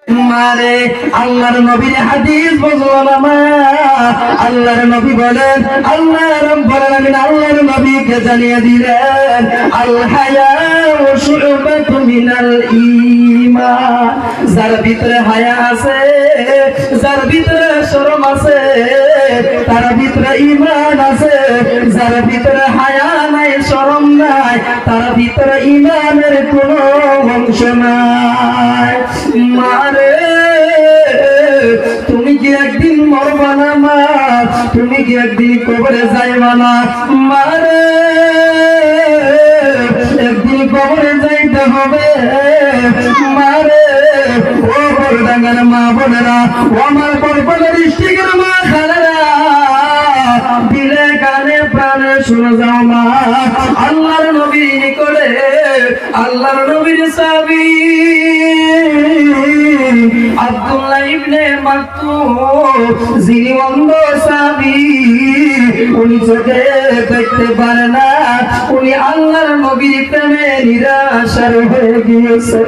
মারে আল্লাহর নবীর হাদিস বুঝলাম মা। আল্লাহর নবী বলেন, আল্লাহ রাব্বুল আলামিন আল্লাহর নবীকে জানিয়ে দিলেন, আল হায়াউ শু'বাতুন মিনাল ঈমান। যার ভিতরে হায়া আছে, যার ভিতরে শরম আছে, তার ভিতরে ঈমান আছে। যার ভিতরে হায়া নাই, শরম নাই, তার ভিতরে ঈমানের কোনো অংশ নাই। মারে তুমি কি একদিন মরবা না মা? তুমি কি একদিন কবরে যাইবা না? মারে একদিন কবরে যাইতে হবে মারে। ও বড়ডাঙ্গার মা বোনেরা, ও আমার বড়বড়ের স্টিকের মা খালেরা, দিলে কানে প্রাণে শুনে যাও মা। আল্লাহর নবী করে, আল্লাহর নবীর সাহাবী আব্দুল্লাহ ইবনে মাকতুম, যিনি অন্ধ সাহাবী, উনি চোখে দেখতে পারে না, উনি আল্লাহর নবীর প্রেমে নিরাশার হয়ে গিয়েছে।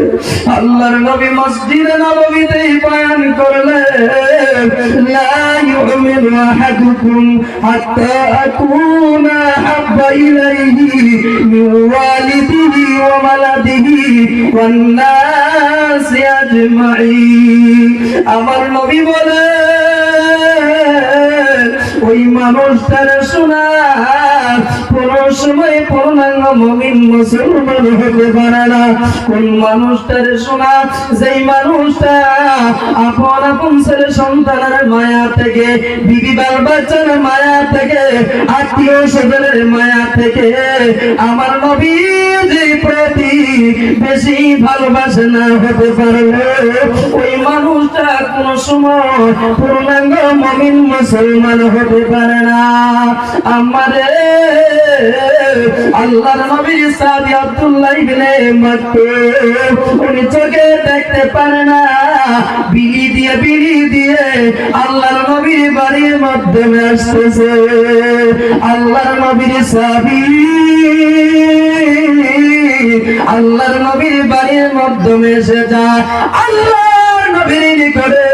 আল্লাহর নবী মসজিদে নববীতে বয়ান করলেন, লা ইউমিনু আহাদুকুম হাত্তা আকুনা হাব্বা ইলাইহি মিন ওয়ালিদিহি ওয়া ওয়ালাদিহি ওয়ান নাসি আজমাইন। আমার নবী বলে, ওই মানুষটার শোনা কোন সময় পূর্ণাঙ্গ মুমিন মুসলমান হতে পারে না। কোন মানুষটার শোনা, যেই মানুষটা আপন আপন ছেলে সন্তানের মায়া থেকে, বিবি বাল বাচ্চার মায়া থেকে, আত্মীয় স্বজনের মায়া থেকে আমার নবী যে প্রতি বেশি ভালোবাসে না হতে পারলে, ওই মানুষটা কোন সময় পূর্ণাঙ্গ মুমিন মুসলমান হতে পারে না। আমারে আল্লাহর নবীর সাহাবী আব্দুল্লাহ ইবনে মাকতুম, উনি চোখে দেখতে পারে না, বিড়ি দিয়ে আল্লাহর নবীর বাড়ির মাধ্যমে আসতেছে। আল্লাহর নবীর সাহাবী আল্লাহর নবীর বাড়ির মাধ্যমে এসে যায় আল্লাহর নবীর নিকটে।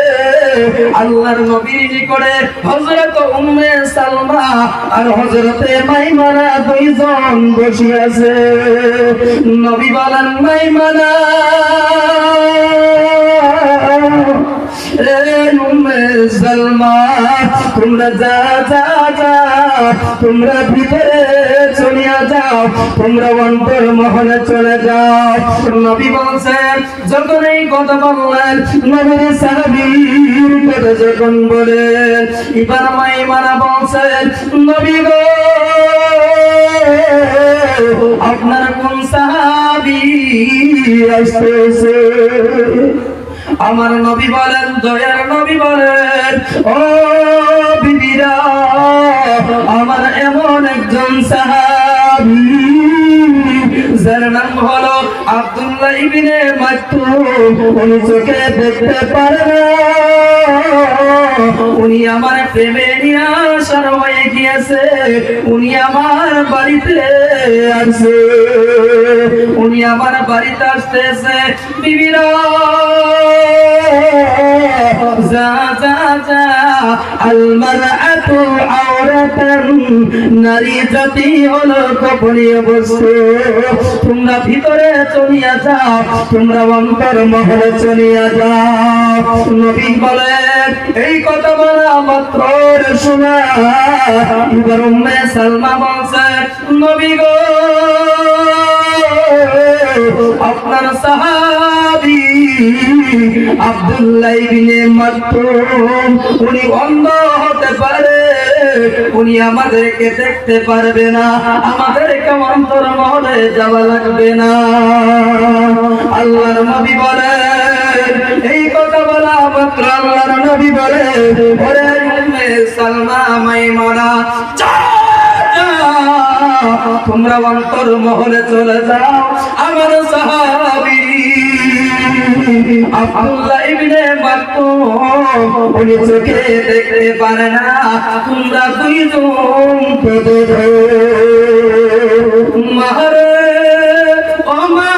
আল্লাহর নবীর নিকটে হযরত উম্মে সালমা আর হযরতে মাইমুনা দুইজন বসে আছে। নবী বলেন, মাইমুনা উম্মে সালমা, তোমরা যা যা যা, তোমরা ভিতরে চলে যাও, তোমরা অন্তর মহলে চলে যাও। নবী বলছেন, যখন এই কথা বললেন, নবীর সাহাবীর কথা যখন বলে, এবার মাইমুনা বলছেন, নবী গো, আপনার কোন সাহাবী আসতেছে? আমার নবী বলেন, দয়ার নবী বলেন, ও বিবিরা, আমার এমন একজন সাহাবী যার নাম হলো আব্দুল্লাহ ইবনে মাকতুম, উনি চোখে দেখতে পারে না, উনি আমার প্রেমে নিরাশার হয়ে গিয়েছে, উনি আমার বাড়িতে আসছে, উনি আমার বাড়িতে আসতেছে। বিবিরা যা যা যা, আল মারআতু আওরাতান, নারী জাতি হলো গোপনীয় বস্তু, তোমরা ভিতরে চলিয়া যাও, তোমরা অন্তর মহলে চলিয়া যাও। নবী বলেন, এই কথা বলা মাত্র শোনা, এবার উম্মে সালমা বলছে, নবী গো, আপনার সাহাবী আব্দুল্লাহ ইবনে মাকতুম, উনি অন্ধ হতে পারে, উনি আমাদেরকে দেখতে পারবে না, আমাদেরকে অন্তর মহলে যাওয়া লাগবে না। আল্লাহর নবী বলেন, এই কথা বলা মাত্র আল্লাহর নবী বলেন, ওরে উম্মে সালমা, মাইমুনা, তোমরা অন্তর মহলে চলে যাও, আমার সাহাবী আব্দুল্লাহ ইবনে মাকতুম, উনি চোখে দেখতে পারে না, তোমরা দুইজন পেতে মারে ও মা।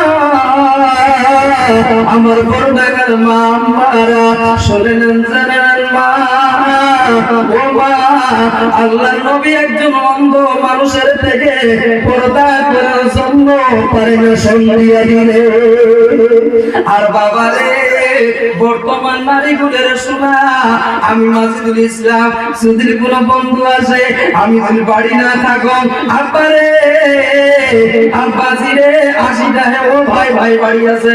আমার বড় ঢাকার মা আমারা শোনেন জানেন মা, ও মা, আল্লাহর নবী একজন অন্ধ মানুষের থেকে পর্দা করার জন্য পারে না সন্ধিয়া দিলে। আর বাবা রে, বর্তমান নারীগুলোর শোনা, আমি মাজিদুল ইসলাম, যদি কোনো বন্ধু আসে, আমি যদি বাড়ি না থাকো, আব্বা রে, আব্বাজি রে, আসি না, ও ভাই ভাই বাড়ি আছে,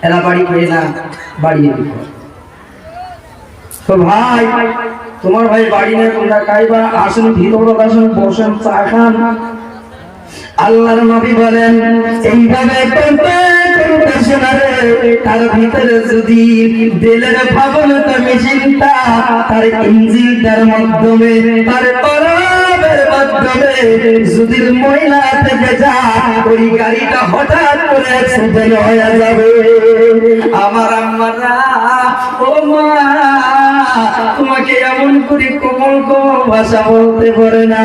এরা বাড়ি পেয়ে না, বাড়ি তো ভাই তোমার ভাই বাড়ি নেই, তোমরা কাইবা আসেন, ভিতরে আসেন, বসেন, চা খান। আল্লাহর নবী বলেন এইভাবে করতে করতে শোনারে, তার ভিতরে যদি দিলের ভাবনাটা মেশিনটা তার ইঞ্জিনটার মাধ্যমে, তার কলবের মাধ্যমে যদি ময়লা থেকে যায়, ওই গাড়িটা হঠাৎ করে অ্যাক্সিডেন্ট হয়ে যাবে। আমার আম্মারা, ও মা, তোমাকে এমন করে কোমল কোমল ভাষা বলতে পারে না।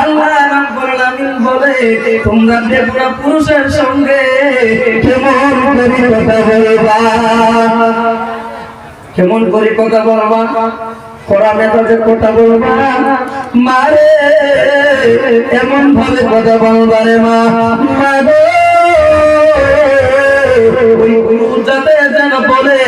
আল্লাহ রাব্বুল আলামিন বলে তোমরা বেপরা পুরুষের সঙ্গে কেমন করে কথা বলবা, কেমন করে কথা বলবা, কোরআনে তো যে কথা বলবা, মারে এমন ভাবে কথা বলবা রে মা, মা গো, ওই গুরু যাতে যেন বলে